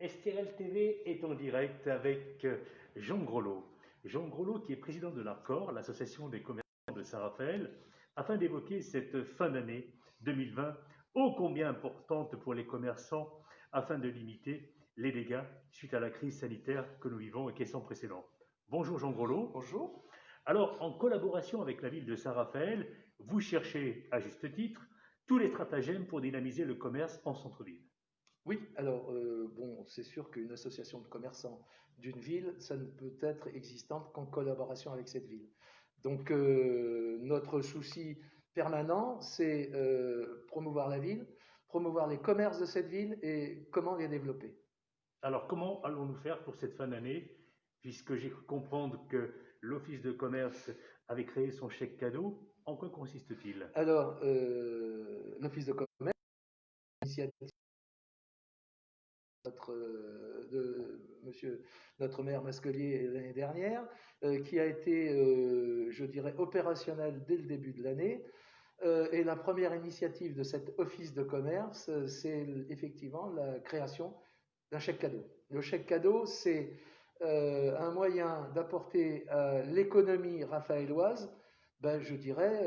STRL TV est en direct avec Jean Grolot. Jean Grolot qui est président de l'ARCOR, l'association des commerçants de Saint-Raphaël, afin d'évoquer cette fin d'année 2020 ô combien importante pour les commerçants afin de limiter les dégâts suite à la crise sanitaire que nous vivons et qui est sans précédent. Bonjour Jean Grolot. Bonjour. Alors, en collaboration avec la ville de Saint-Raphaël, vous cherchez, à juste titre, tous les stratagèmes pour dynamiser le commerce en centre-ville. Oui, alors, c'est sûr qu'une association de commerçants d'une ville, ça ne peut être existante qu'en collaboration avec cette ville. Donc, notre souci permanent, c'est promouvoir la ville, promouvoir les commerces de cette ville et comment les développer. Alors, comment allons-nous faire pour cette fin d'année, puisque j'ai cru comprendre que l'Office de commerce avait créé son chèque cadeau? En quoi consiste-t-il? Alors, l'Office de commerce, initiative notre maire Masquelier l'année dernière, qui a été, je dirais, opérationnel dès le début de l'année. Et la première initiative de cet office de commerce, c'est effectivement la création d'un chèque cadeau. Le chèque cadeau, c'est un moyen d'apporter à l'économie raphaéloise, je dirais,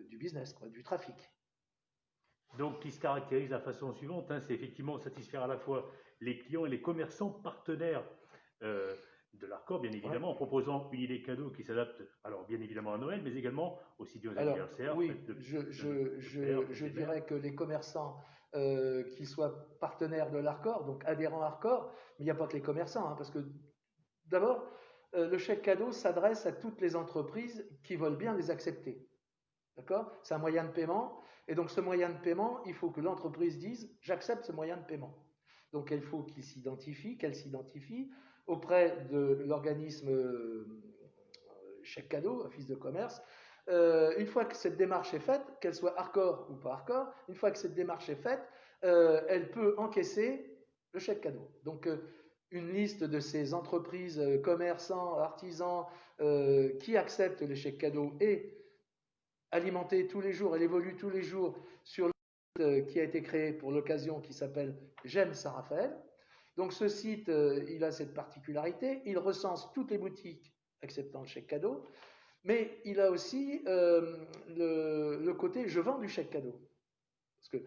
du business, quoi, du trafic. Donc, qui se caractérise de la façon suivante, c'est effectivement satisfaire à la fois les clients et les commerçants partenaires de l'ARCOR, bien évidemment, en proposant une idée cadeau qui s'adapte, alors bien évidemment à Noël, mais également aussi bien aux anniversaires. Oui, je dirais que les commerçants qui soient partenaires de l'ARCOR, donc adhérents à l'ARCOR, mais il n'y a pas que les commerçants, parce que d'abord, le chèque cadeau s'adresse à toutes les entreprises qui veulent bien les accepter. D'accord? C'est un moyen de paiement, et donc ce moyen de paiement, il faut que l'entreprise dise « j'accepte ce moyen de paiement ». Donc il faut qu'elle s'identifie auprès de l'organisme chèque cadeau, office de commerce. Une fois que cette démarche est faite, qu'elle soit ARCOR ou pas ARCOR, une fois que cette démarche est faite, elle peut encaisser le chèque cadeau. Donc une liste de ces entreprises, commerçants, artisans qui acceptent les chèques cadeaux est alimentée tous les jours, elle évolue tous les jours sur le site qui a été créé pour l'occasion qui s'appelle J'aime Saint-Raphaël. Donc ce site, il a cette particularité, il recense toutes les boutiques acceptant le chèque cadeau, mais il a aussi le côté je vends du chèque cadeau. Parce que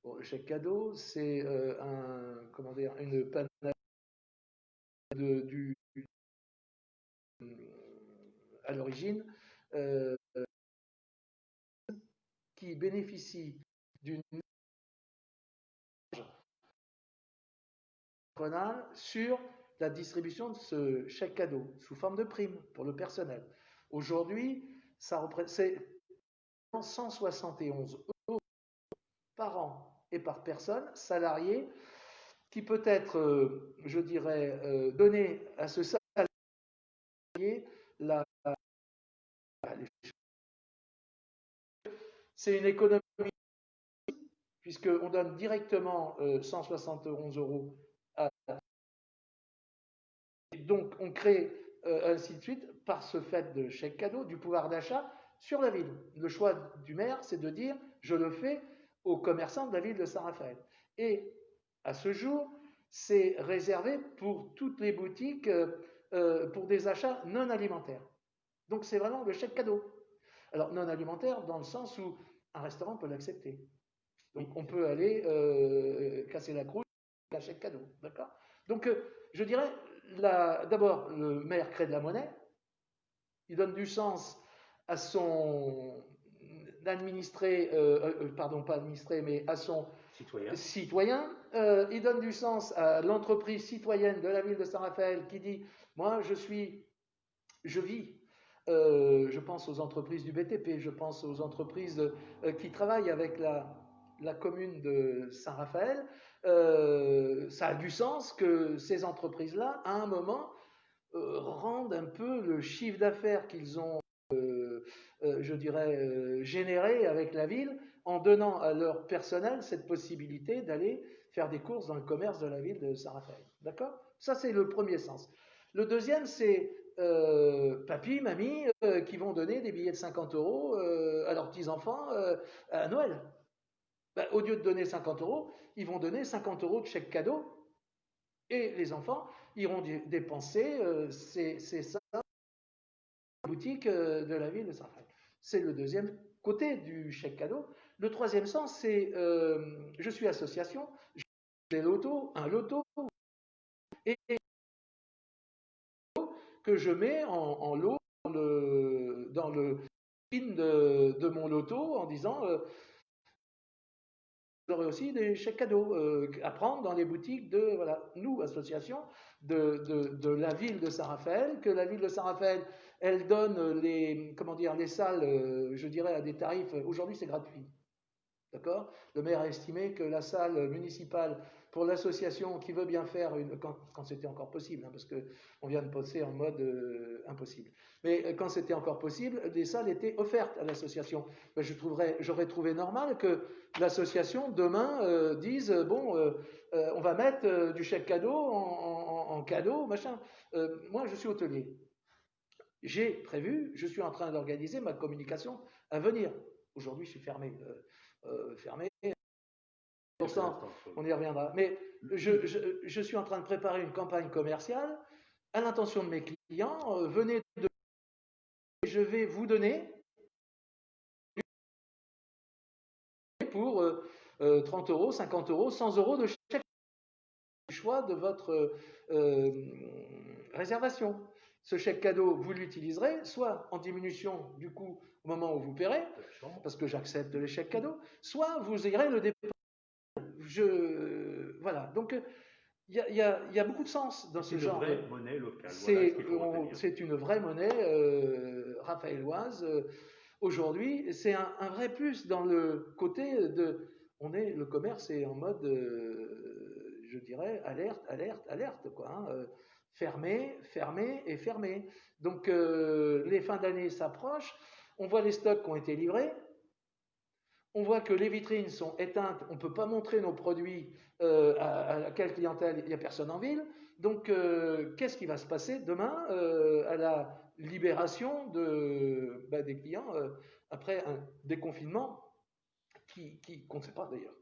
le chèque cadeau, c'est une panacée à l'origine qui bénéficie d'une marge sur la distribution de ce chèque cadeau sous forme de prime pour le personnel. Aujourd'hui, ça représente 171 € par an et par personne salarié qui peut être, je dirais, donné à ce salarié. C'est une économie puisqu'on donne directement 171 € à. Donc on crée ainsi de suite par ce fait de chèque cadeau du pouvoir d'achat sur la ville. Le choix du maire, c'est de dire je le fais aux commerçants de la ville de Saint-Raphaël. Et à ce jour, c'est réservé pour toutes les boutiques pour des achats non alimentaires. Donc c'est vraiment le chèque cadeau. Alors non alimentaire dans le sens où un restaurant peut l'accepter. Donc on peut aller casser la croûte avec un chèque cadeau. D'accord? Donc je dirais, d'abord, le maire crée de la monnaie, il donne du sens à son administré, pas administré, mais à son citoyen. Il donne du sens à l'entreprise citoyenne de la ville de Saint-Raphaël qui dit, moi je vis, je pense aux entreprises du BTP, je pense aux entreprises qui travaillent avec la commune de Saint-Raphaël. Ça a du sens que ces entreprises-là, à un moment, rendent un peu le chiffre d'affaires qu'ils ont, je dirais, généré avec la ville en donnant à leur personnel cette possibilité d'aller faire des courses dans le commerce de la ville de Saint-Raphaël. D'accord? Ça, c'est le premier sens. Le deuxième, c'est papy, mamie, qui vont donner des billets de 50 € à leurs petits-enfants à Noël. Au lieu de donner 50 €, ils vont donner 50 € de chèque cadeau Et les enfants iront dépenser ça dans la boutique de la ville de Saint-Raphaël. C'est le deuxième côté du chèque cadeau. Le troisième sens, c'est je suis association, j'ai un loto, et que je mets en lot dans le pin de mon loto en disant j'aurai aussi des chèques cadeaux à prendre dans les boutiques de, voilà, nous, association de la ville de Saint-Raphaël, que la ville de Saint-Raphaël, elle donne les salles, je dirais, à des tarifs, aujourd'hui c'est gratuit. D'accord? Le maire a estimé que la salle municipale pour l'association qui veut bien faire quand c'était encore possible, hein, parce qu'on vient de passer en mode impossible. Mais quand c'était encore possible, des salles étaient offertes à l'association. Ben, j'aurais trouvé normal que l'association demain dise bon, on va mettre du chèque cadeau en cadeau, machin. Moi, je suis hôtelier. J'ai prévu, je suis en train d'organiser ma communication à venir. Aujourd'hui, je suis fermé. Fermé. On y reviendra. Mais je suis en train de préparer une campagne commerciale à l'intention de mes clients. Venez de. Je vais vous donner pour 30 euros, 50 euros, 100 euros de chèque choix de votre réservation. Ce chèque cadeau, vous l'utiliserez soit en diminution du coût au moment où vous paierez, parce que j'accepte les chèques cadeaux, soit vous irez le dépenser. Voilà. Donc, il y a beaucoup de sens dans ce genre. C'est une vraie monnaie locale. C'est une vraie monnaie raphaéloise. Aujourd'hui, c'est un vrai plus dans le côté de. Le commerce est en mode, je dirais, alerte, quoi. Hein. Fermé, fermé et fermé. Donc, les fins d'année s'approchent. On voit les stocks qui ont été livrés. On voit que les vitrines sont éteintes, on ne peut pas montrer nos produits à quelle clientèle, il n'y a personne en ville. Donc, qu'est-ce qui va se passer demain à la libération des clients après un déconfinement qu'on ne sait pas d'ailleurs.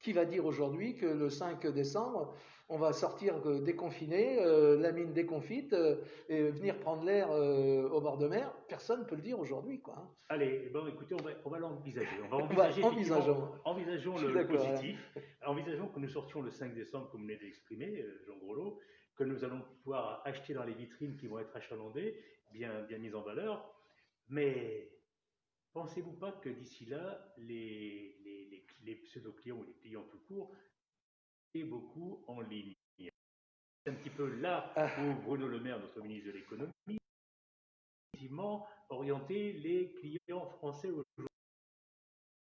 Qui va dire aujourd'hui que le 5 décembre, on va sortir déconfiné, la mine déconfite, et venir prendre l'air au bord de mer? Personne ne peut le dire aujourd'hui, quoi. Hein. Allez, bon, écoutez, on va l'envisager. On va envisager envisageons le positif. Voilà. Envisageons que nous sortions le 5 décembre, comme vous venez d'exprimer, Jean Groslo, que nous allons pouvoir acheter dans les vitrines qui vont être achalandées, bien mises en valeur. Mais pensez-vous pas que d'ici là, les pseudo-clients ou les clients tout court et beaucoup en ligne? C'est un petit peu là où Bruno Le Maire, notre ministre de l'économie, effectivement orienter les clients français aujourd'hui.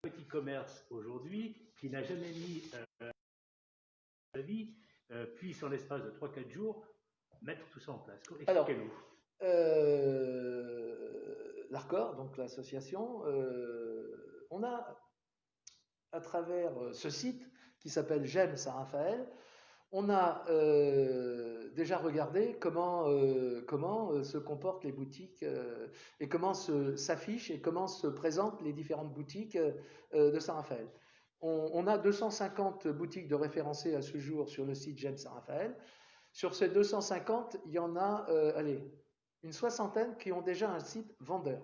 Le petit commerce aujourd'hui, qui n'a jamais mis sa vie, puisse en l'espace de 3-4 jours mettre tout ça en place. Expliquez-nous. L'ARCOR, donc l'association, on a à travers ce site qui s'appelle J'aime Saint-Raphaël, on a déjà regardé comment se comportent les boutiques et comment s'affichent et comment se présentent les différentes boutiques de Saint-Raphaël. On a 250 boutiques de référencées à ce jour sur le site J'aime Saint-Raphaël. Sur ces 250, il y en a une soixantaine qui ont déjà un site vendeur.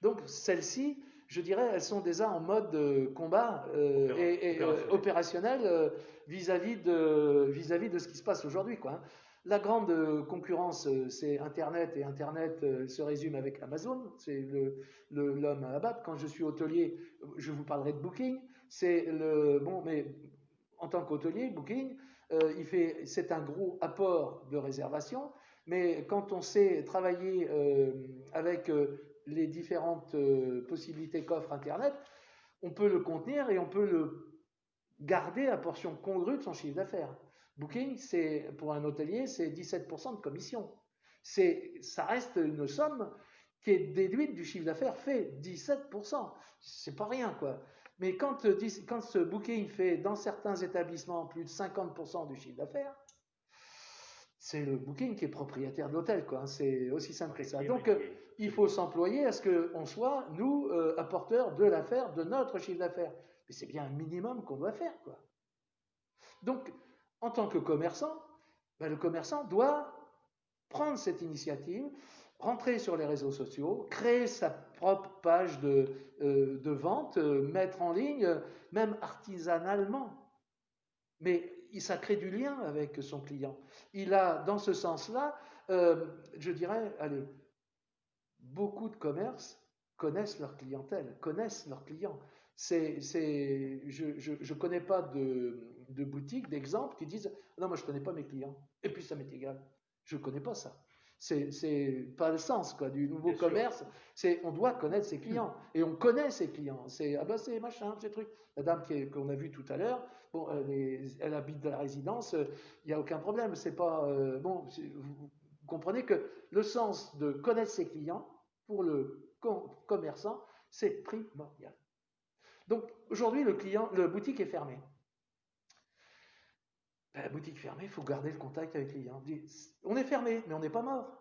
Donc celles-ci, je dirais, elles sont déjà en mode combat opérationnel vis-à-vis de ce qui se passe aujourd'hui, quoi. Hein. La grande concurrence, c'est Internet, et Internet se résume avec Amazon, c'est l'homme à abattre. Quand je suis hôtelier, je vous parlerai de Booking. Mais en tant qu'hôtelier, Booking, c'est un gros apport de réservation, mais quand on sait travailler avec les différentes possibilités qu'offre Internet, on peut le contenir et on peut le garder à portion congrue de son chiffre d'affaires. Booking, pour un hôtelier, c'est 17% de commission. Ça reste une somme qui est déduite du chiffre d'affaires fait 17%. C'est pas rien, quoi. Mais quand ce Booking fait dans certains établissements plus de 50% du chiffre d'affaires, c'est le Booking qui est propriétaire de l'hôtel, quoi. C'est aussi simple que ça. Donc, il faut s'employer à ce qu'on soit, nous, apporteurs de l'affaire, de notre chiffre d'affaires. Mais c'est bien un minimum qu'on doit faire, quoi. Donc, en tant que commerçant, le commerçant doit prendre cette initiative, rentrer sur les réseaux sociaux, créer sa propre page de vente, mettre en ligne, même artisanalement. Mais ça crée du lien avec son client. Il a, dans ce sens-là, je dirais, allez, beaucoup de commerces connaissent leur clientèle, connaissent leurs clients. Je ne connais pas de boutique, d'exemple qui disent non, moi je ne connais pas mes clients, et puis ça m'est égal. Je ne connais pas ça. C'est pas le sens quoi, du nouveau commerce. On doit connaître ses clients, et on connaît ses clients. C'est machin, ces trucs. La dame qu'on a vue tout à l'heure, bon, elle habite dans la résidence, il n'y a aucun problème. C'est pas bon. Vous comprenez que le sens de connaître ses clients pour le commerçant, c'est primordial. Donc aujourd'hui, le boutique est fermé. La boutique fermée, il faut garder le contact avec les clients. On est fermé, mais on n'est pas mort.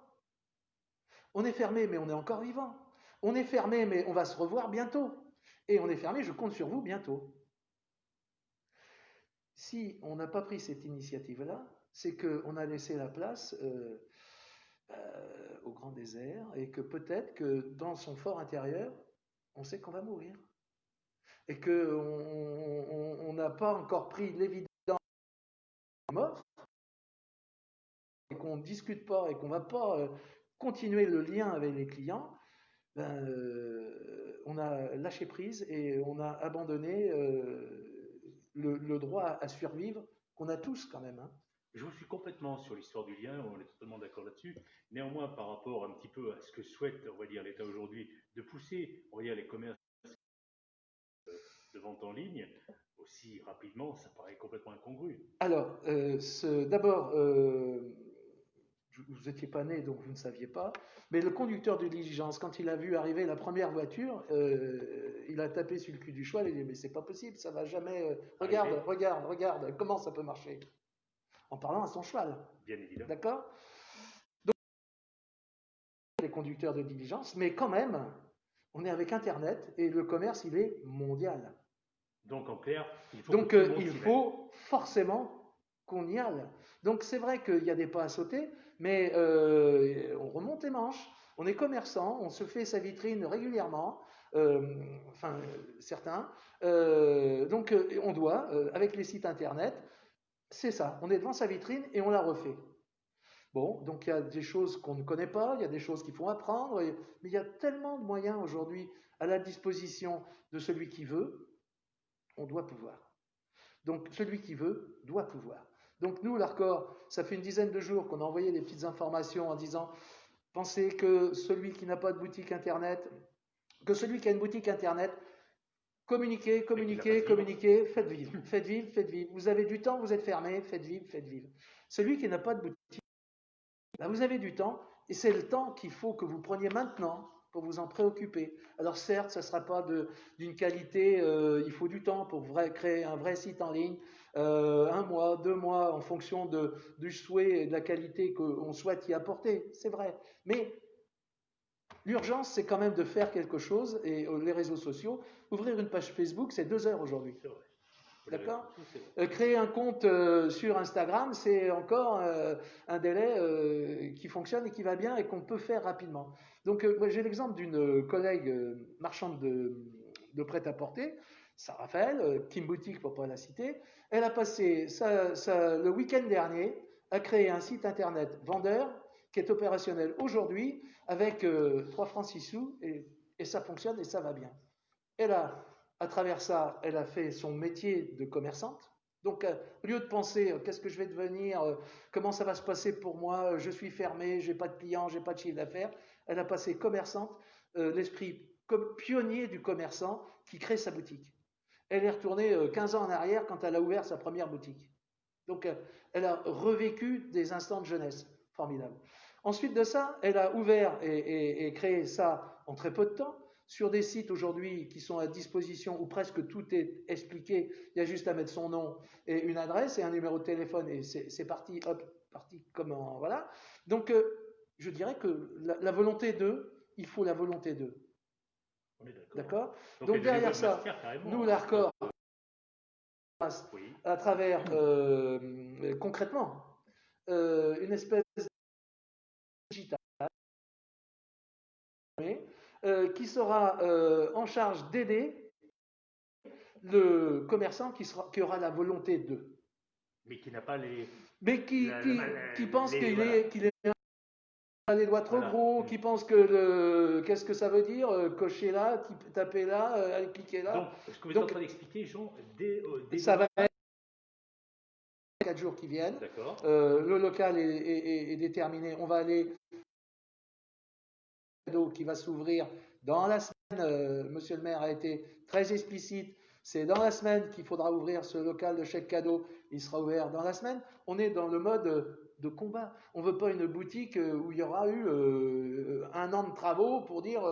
On est fermé, mais on est encore vivant. On est fermé, mais on va se revoir bientôt. Et on est fermé, je compte sur vous bientôt. Si on n'a pas pris cette initiative-là, c'est qu'on a laissé la place au grand désert et que peut-être que dans son fort intérieur, on sait qu'on va mourir. Et qu'on n'a pas encore pris l'évidence mort, et qu'on ne discute pas et qu'on ne va pas continuer le lien avec les clients, on a lâché prise et on a abandonné le droit à survivre qu'on a tous quand même. Hein. Je vous suis complètement sur l'histoire du lien, on est totalement d'accord là-dessus. Néanmoins, par rapport un petit peu à ce que souhaite, on va dire, l'État aujourd'hui, de pousser, on va dire, les commerces de vente en ligne aussi rapidement, ça paraît complètement incongru. Alors, d'abord, vous n'étiez pas né, donc vous ne saviez pas, mais le conducteur de diligence, quand il a vu arriver la première voiture, il a tapé sur le cul du cheval et il a dit « mais c'est pas possible, ça va jamais... regarde, comment ça peut marcher ?» En parlant à son cheval. Bien évidemment. D'accord ? Donc, les conducteurs de diligence, mais quand même, on est avec Internet et le commerce, il est mondial. Donc, en clair, il faut forcément qu'on y aille. Donc, c'est vrai qu'il y a des pas à sauter, mais on remonte les manches, on est commerçant, on se fait sa vitrine régulièrement, certains. Donc, on doit, avec les sites Internet, c'est ça, on est devant sa vitrine et on la refait. Bon, donc il y a des choses qu'on ne connaît pas, il y a des choses qu'il faut apprendre, mais il y a tellement de moyens aujourd'hui à la disposition de celui qui veut, on doit pouvoir. Donc celui qui veut doit pouvoir. Donc nous, l'Arcor, ça fait une dizaine de jours qu'on a envoyé des petites informations en disant pensez que celui qui n'a pas de boutique Internet, que celui qui a une boutique Internet, communiquez, faites vivre. Vous avez du temps, vous êtes fermé, faites vivre. Celui qui n'a pas de boutique, là, vous avez du temps, et c'est le temps qu'il faut que vous preniez maintenant pour vous en préoccuper. Alors certes, ça ne sera pas d'une qualité, il faut du temps pour créer un vrai site en ligne, 1 mois, 2 mois, en fonction du souhait et de la qualité qu'on souhaite y apporter, c'est vrai. Mais l'urgence, c'est quand même de faire quelque chose, et les réseaux sociaux, ouvrir une page Facebook, c'est 2 heures aujourd'hui. C'est vrai. D'accord ? Créer un compte sur Instagram, c'est encore un délai qui fonctionne et qui va bien et qu'on peut faire rapidement. Donc, j'ai l'exemple d'une collègue marchande de prêt-à-porter, Sarah Raphaël, Kim Boutique pour ne pas la citer. Elle a passé le week-end dernier à créer un site internet vendeur qui est opérationnel aujourd'hui avec 3 francs 6 sous et ça fonctionne et ça va bien. À travers ça, elle a fait son métier de commerçante. Donc, au lieu de penser qu'est-ce que je vais devenir, comment ça va se passer pour moi, je suis fermé, je n'ai pas de clients, je n'ai pas de chiffre d'affaires, elle a passé commerçante, l'esprit comme pionnier du commerçant qui crée sa boutique. Elle est retournée 15 ans en arrière quand elle a ouvert sa première boutique. Donc, elle a revécu des instants de jeunesse formidables. Ensuite de ça, elle a ouvert et créé ça en très peu de temps. Sur des sites aujourd'hui qui sont à disposition où presque tout est expliqué, il y a juste à mettre son nom et une adresse et un numéro de téléphone et c'est parti, hop, parti comment, voilà. Donc, je dirais que la volonté d'eux, il faut la volonté d'eux. On est d'accord. Donc derrière ça, nous, l'Arcor, Oui. à travers, concrètement, une espèce de digital qui sera en charge d'aider le commerçant qui aura la volonté de. Mais qui n'a pas les. Mais qui pense qu'il voilà. est les doigts trop gros, qui pense que qu'est-ce que ça veut dire cocher là, taper là, cliquer là. Donc, ce que vous êtes en train d'expliquer, Jean, ça va être 4 jours qui viennent. D'accord. Le local est déterminé. On va aller qui va s'ouvrir dans la semaine. Monsieur le maire a été très explicite. C'est dans la semaine qu'il faudra ouvrir ce local de chèque cadeau. Il sera ouvert dans la semaine. On est dans le mode de combat. On ne veut pas une boutique où il y aura eu un an de travaux pour dire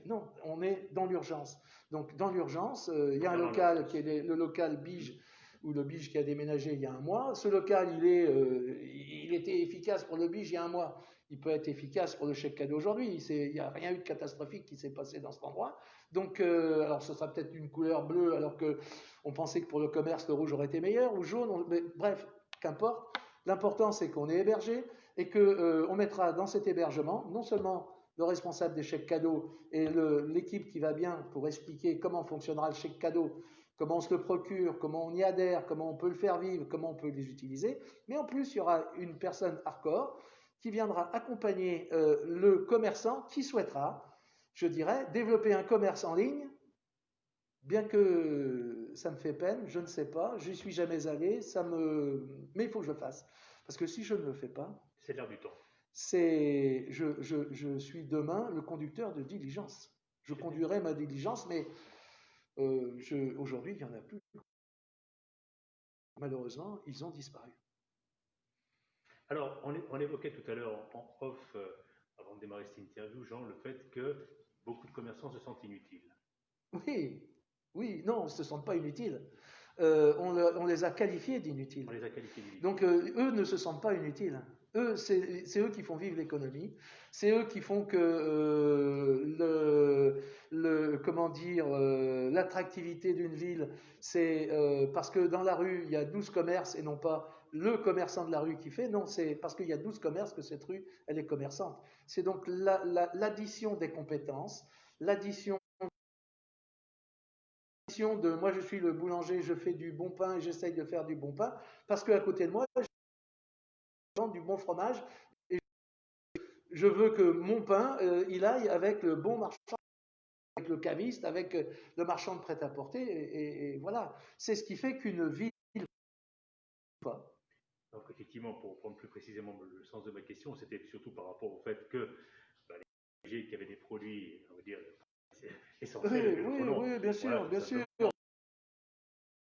non, on est dans l'urgence. Donc dans l'urgence, il y a un local qui est le local Bige, ou le Bige qui a déménagé il y a un mois. Ce local, il était efficace pour le Bige il y a un mois. Il peut être efficace pour le chèque cadeau aujourd'hui. Il n'y a rien eu de catastrophique qui s'est passé dans cet endroit. Donc, alors ce sera peut-être une couleur bleue, alors qu'on pensait que pour le commerce, le rouge aurait été meilleur, ou jaune. Mais bref, qu'importe. L'important, c'est qu'on est hébergé et qu'on mettra dans cet hébergement non seulement le responsable des chèques cadeaux et l'équipe qui va bien pour expliquer comment fonctionnera le chèque cadeau, comment on se le procure, comment on y adhère, comment on peut le faire vivre, comment on peut les utiliser. Mais en plus, il y aura une personne hardcore qui viendra accompagner le commerçant qui souhaitera, je dirais, développer un commerce en ligne, bien que ça me fait peine, je ne sais pas, je n'y suis jamais allé, mais il faut que je le fasse. Parce que si je ne le fais pas, c'est l'air du temps. Je suis demain le conducteur de diligence. Je conduirai ma diligence, mais aujourd'hui, il n'y en a plus. Malheureusement, ils ont disparu. Alors, on évoquait tout à l'heure en off, avant de démarrer cette interview, Jean, le fait que beaucoup de commerçants se sentent inutiles. Oui, non, ils ne se sentent pas inutiles. On les a qualifiés d'inutiles. On les a qualifiés d'inutiles. Donc, eux ne se sentent pas inutiles. Eux, c'est eux qui font vivre l'économie. C'est eux qui font que l'attractivité d'une ville, c'est parce que dans la rue, il y a 12 commerces et non pas le commerçant de la rue qui fait. Non, c'est parce qu'il y a 12 commerces que cette rue, elle est commerçante. C'est donc l'addition des compétences, l'addition de moi je suis le boulanger, je fais du bon pain et j'essaye de faire du bon pain, parce qu'à côté de moi, je vends du bon fromage et je veux que mon pain, il aille avec le bon marchand, avec le caviste, avec le marchand de prêt-à-porter, et voilà. C'est ce qui fait qu'une ville... Donc effectivement, pour reprendre plus précisément le sens de ma question, c'était surtout par rapport au fait que les qui avaient des produits, on va dire, essentiels. Oui, bien sûr, bien sûr.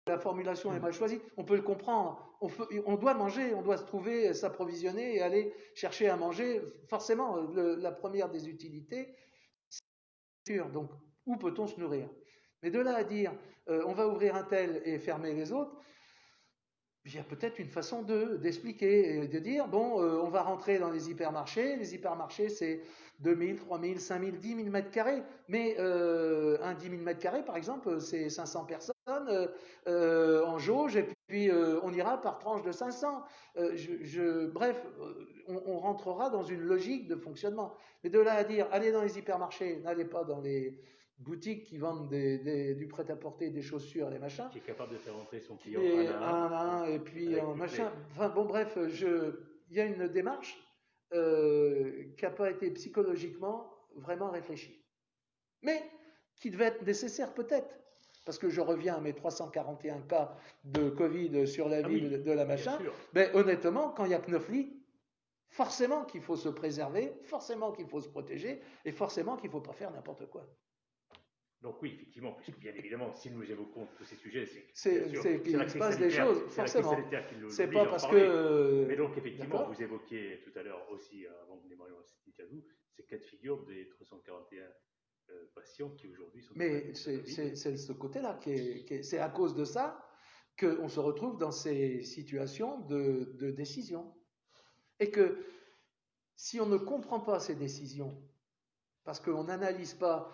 La formulation est mal choisie, on peut le comprendre. On doit manger, on doit se trouver, s'approvisionner et aller chercher à manger. Forcément, la première des utilités, c'est la nourriture. Donc, où peut-on se nourrir? Mais de là à dire, on va ouvrir un tel et fermer les autres, il y a peut-être une façon d'expliquer et de dire, bon, on va rentrer dans les hypermarchés. Les hypermarchés, c'est 2000, 3000, 5000, 10 000 mètres carrés. Mais un 10 000 mètres carrés, par exemple, c'est 500 personnes en jauge, et puis on ira par tranche de 500. Bref, on rentrera dans une logique de fonctionnement. Mais de là à dire, allez dans les hypermarchés, n'allez pas dans les boutiques qui vendent du prêt-à-porter, des chaussures, des machins. Qui est capable de faire entrer son client un à un, et puis un machin. Enfin bon, bref, il y a une démarche qui n'a pas été psychologiquement vraiment réfléchie. Mais qui devait être nécessaire peut-être. Parce que je reviens à mes 341 cas de Covid sur la ville de la machin. Mais honnêtement, quand il y a que 9 lits, forcément qu'il faut se préserver, forcément qu'il faut se protéger, et forcément qu'il ne faut pas faire n'importe quoi. Donc oui, effectivement, puisque bien évidemment, si nous évoquons tous ces sujets, c'est qu'il se passe des choses, forcément. C'est pas parce que... Mais donc effectivement, vous évoquiez tout à l'heure aussi, avant que nous démarrions cette interview, ces cas de figure des 341 patients qui aujourd'hui sont... Mais c'est ce côté-là, c'est à cause de ça qu'on se retrouve dans ces situations de décision. Et que si on ne comprend pas ces décisions, parce qu'on n'analyse pas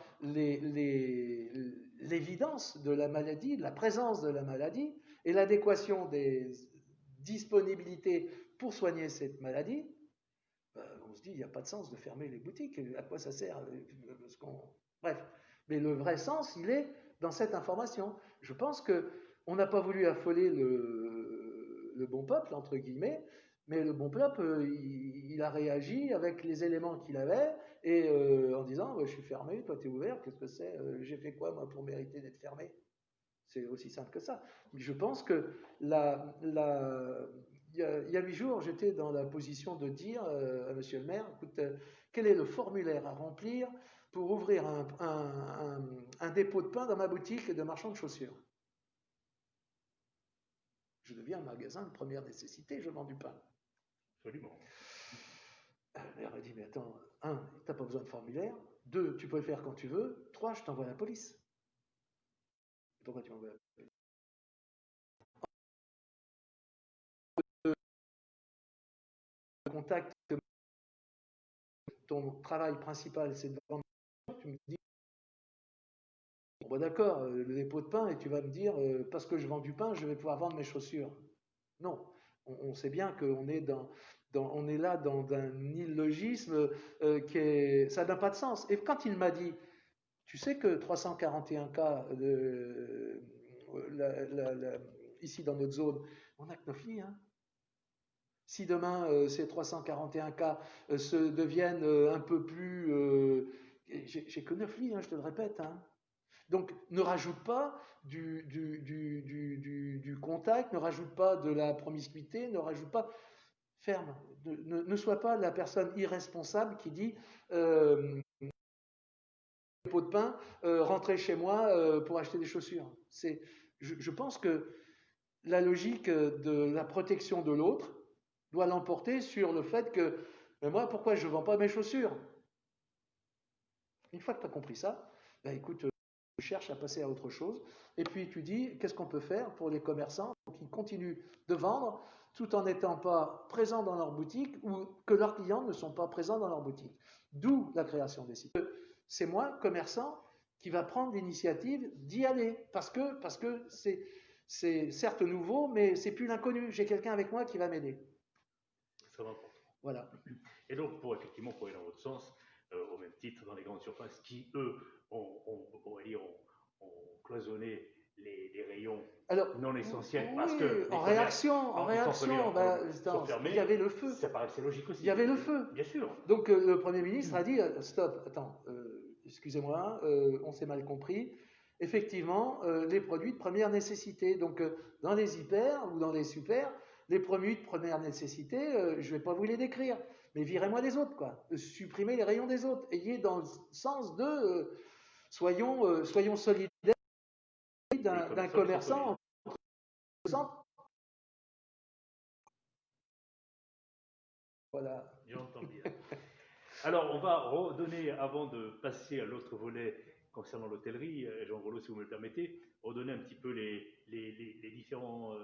l'évidence de la maladie, de la présence de la maladie, et l'adéquation des disponibilités pour soigner cette maladie, on se dit, il n'y a pas de sens de fermer les boutiques. À quoi ça sert? Bref. Mais le vrai sens, il est dans cette information. Je pense qu'on n'a pas voulu affoler le bon peuple, entre guillemets, mais le bon peuple, il a réagi avec les éléments qu'il avait, et en disant, je suis fermé, toi tu es ouvert, qu'est-ce que c'est? J'ai fait quoi, moi, pour mériter d'être fermé? C'est aussi simple que ça. Je pense que il y a 8 jours, j'étais dans la position de dire à monsieur le maire, écoute, quel est le formulaire à remplir pour ouvrir un dépôt de pain dans ma boutique de marchand de chaussures? Je deviens un magasin de première nécessité, je vends du pain. Absolument. Le maire a dit, mais attends, 1, tu n'as pas besoin de formulaire, 2, tu peux le faire quand tu veux, 3, je t'envoie la police. Pourquoi tu m'envoies la police? Contact, ton travail principal, c'est de vendre. Tu me dis, bon, d'accord, le dépôt de pain, et tu vas me dire, parce que je vends du pain, je vais pouvoir vendre mes chaussures. Non, on sait bien qu'on est on est là dans un illogisme ça n'a pas de sens. Et quand il m'a dit, tu sais que 341 cas ici dans notre zone, on a Knofli, hein. Si demain ces 341 cas se deviennent un peu plus... j'ai que 9 lits, hein, je te le répète. Hein. Donc ne rajoute pas du contact, ne rajoute pas de la promiscuité, ne rajoute pas... Ferme. Ne sois pas la personne irresponsable qui dit pot de pain, rentrer chez moi pour acheter des chaussures. Je pense que la logique de la protection de l'autre doit l'emporter sur le fait que, mais moi, pourquoi je ne vends pas mes chaussures? Une fois que tu as compris ça, ben écoute, tu cherches à passer à autre chose, et puis tu dis, qu'est-ce qu'on peut faire pour les commerçants qui continuent de vendre tout en n'étant pas présents dans leur boutique ou que leurs clients ne sont pas présents dans leur boutique. D'où la création des sites. C'est moi, commerçant, qui va prendre l'initiative d'y aller, parce que c'est certes nouveau, mais c'est plus l'inconnu. J'ai quelqu'un avec moi qui va m'aider. C'est important. Voilà. Et donc, pour aller dans votre sens, au même titre, dans les grandes surfaces qui, eux, ont cloisonné les rayons non essentiels, oui, parce que en réaction, il y avait le feu. Ça paraissait logique aussi. Il y avait le feu. Bien sûr. Donc le Premier ministre a dit, stop, attends, excusez-moi, on s'est mal compris. Effectivement, les produits de première nécessité. Donc dans les hyper ou dans les super, les produits de première nécessité, je ne vais pas vous les décrire, mais virez-moi des autres, quoi. Supprimez les rayons des autres. Ayez dans le sens de soyons solidaires d'un commerçant. Voilà. J'entends bien. Alors, on va redonner, avant de passer à l'autre volet concernant l'hôtellerie, Jean Grolot, si vous me le permettez, redonner un petit peu les différentes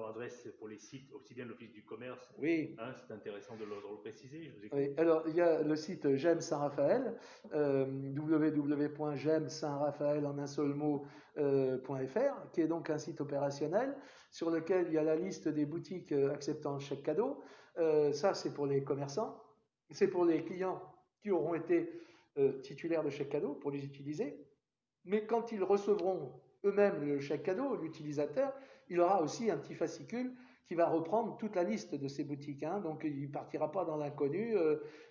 adresses pour les sites, aussi bien l'Office du commerce. Oui. Hein, c'est intéressant de le préciser. Je vous écoute. Oui. Alors, il y a le site J'aime Saint-Raphaël, www.j'aime-saint-raphaël en un seul mot.fr, qui est donc un site opérationnel sur lequel il y a la liste des boutiques acceptant le chèque cadeau. Ça, c'est pour les commerçants. C'est pour les clients qui auront été titulaires de chèque cadeau pour les utiliser. Mais quand ils recevront eux-mêmes le chèque cadeau, l'utilisateur, il aura aussi un petit fascicule qui va reprendre toute la liste de ces boutiques. Hein. Donc, il ne partira pas dans l'inconnu,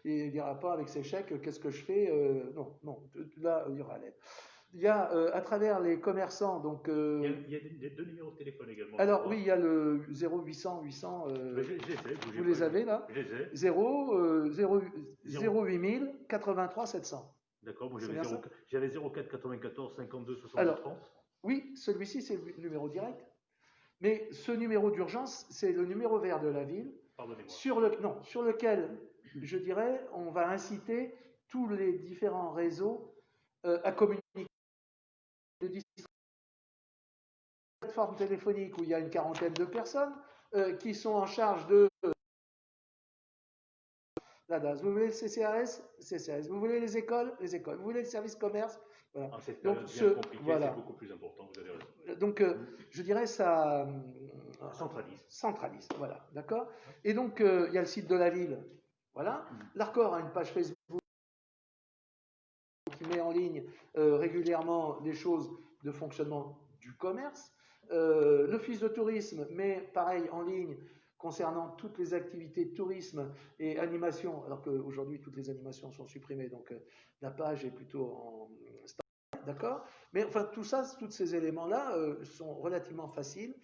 il ne dira pas avec ses chèques, qu'est-ce que je fais Non, là, il y aura l'aide. Il y a à travers les commerçants, donc... il y a des 2 numéros de téléphone également. Alors oui, il y a le 0800 800. Vous les avez là? Je les ai. 08000 83 700. D'accord, moi j'avais 04 94 52 60 Alors, 30. Oui, celui-ci c'est le numéro direct. Mais ce numéro d'urgence, c'est le numéro vert de la ville, sur lequel, je dirais, on va inciter tous les différents réseaux à communiquer. Plateforme téléphonique où il y a une quarantaine de personnes qui sont en charge de la DAS. Vous voulez le CCAS? CCAS. Vous voulez les écoles? Les écoles. Vous voulez le service commerce? Voilà. En cette période bien compliquée, c'est beaucoup plus important, vous avez raison. Donc, je dirais ça centralise. Voilà, d'accord. Et donc, il y a le site de la ville. Voilà. L'Arcor a une page Facebook qui met en ligne régulièrement les choses de fonctionnement du commerce. L'Office de tourisme met pareil en ligne concernant toutes les activités de tourisme et animation, alors qu'aujourd'hui toutes les animations sont supprimées, donc la page est plutôt en stand, d'accord. Mais enfin tout ça, tous ces éléments-là sont relativement faciles.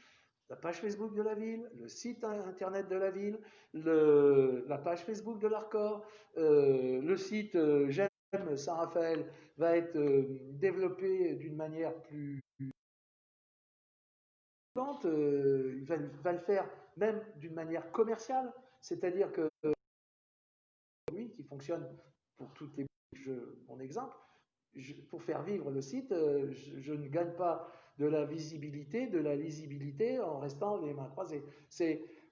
La page Facebook de la ville, le site internet de la ville, la page Facebook de l'Arcor, le site J'aime Saint-Raphaël va être développé d'une manière plus il va le faire même d'une manière commerciale, c'est-à-dire que oui, qui fonctionne pour toutes les mon exemple, pour faire vivre le site, je ne gagne pas de la visibilité, de la lisibilité en restant les mains croisées.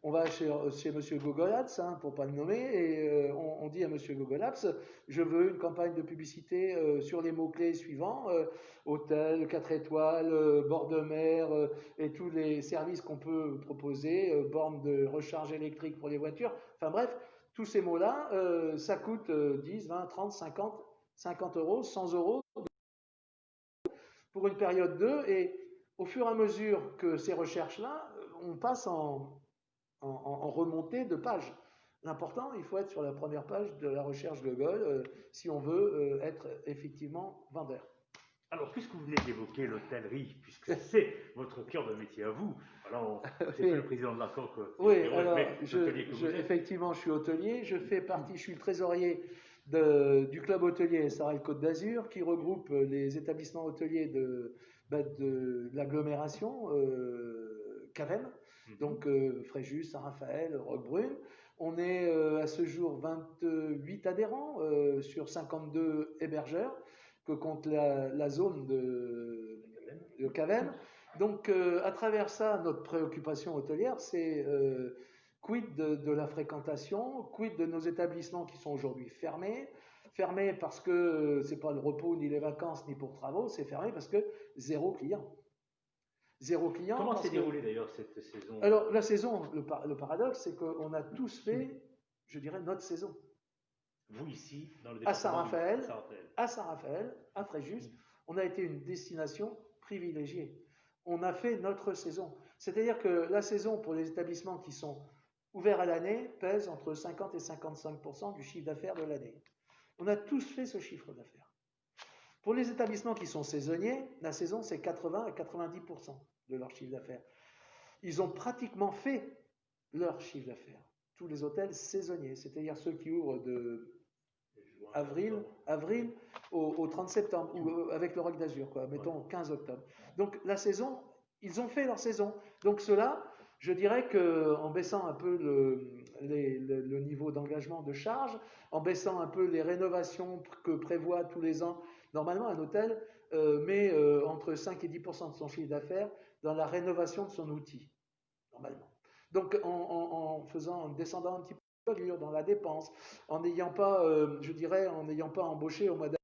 On va chez Monsieur Google Apps, hein, pour pas le nommer, et on dit à Monsieur Google Apps, je veux une campagne de publicité sur les mots-clés suivants, hôtel, 4 étoiles, bord de mer, et tous les services qu'on peut proposer, bornes de recharge électrique pour les voitures, enfin bref, tous ces mots-là, ça coûte 10, 20, 30, 50 euros, 100 euros pour une période 2, et au fur et à mesure que ces recherches-là, on passe en remontée de page. L'important, il faut être sur la première page de la recherche Google si on veut être effectivement vendeur. Alors, puisque vous venez d'évoquer l'hôtellerie, puisque c'est votre cœur de métier à vous, alors c'est oui. le président de l'Arcor que oui, alors, effectivement, je suis hôtelier, je fais partie, je suis le trésorier du club hôtelier SARL Côte d'Azur, qui regroupe les établissements hôteliers de l'agglomération Cavem, donc Fréjus, Saint-Raphaël, Roquebrune. On est à ce jour 28 adhérents sur 52 hébergeurs que compte la zone de Cavem. Donc, à travers ça, notre préoccupation hôtelière, c'est quid de la fréquentation, quid de nos établissements qui sont aujourd'hui fermés. Fermés parce que c'est pas le repos, ni les vacances, ni pour travaux, c'est fermé parce que zéro client. Zéro client. Comment s'est déroulée d'ailleurs cette saison? Alors, la saison, le paradoxe, c'est qu'on a tous fait, je dirais, notre saison. Vous ici, dans le département à Saint-Raphaël, à Fréjus, on a été une destination privilégiée. On a fait notre saison. C'est-à-dire que la saison pour les établissements qui sont ouverts à l'année pèse entre 50 et 55% du chiffre d'affaires de l'année. On a tous fait ce chiffre d'affaires. Pour les établissements qui sont saisonniers, la saison c'est 80 à 90% de leur chiffre d'affaires. Ils ont pratiquement fait leur chiffre d'affaires. Tous les hôtels saisonniers, c'est-à-dire ceux qui ouvrent de avril au 30 septembre, ou avec le Roc d'Azur, quoi, mettons 15 octobre. Donc la saison, ils ont fait leur saison. Donc cela, je dirais qu'en baissant un peu le niveau d'engagement de charge, en baissant un peu les rénovations que prévoit tous les ans, normalement un hôtel met entre 5 et 10% de son chiffre d'affaires dans la rénovation de son outil, normalement. Donc en descendant un petit peu dans la dépense, en n'ayant pas, je dirais, en n'ayant pas embauché au mois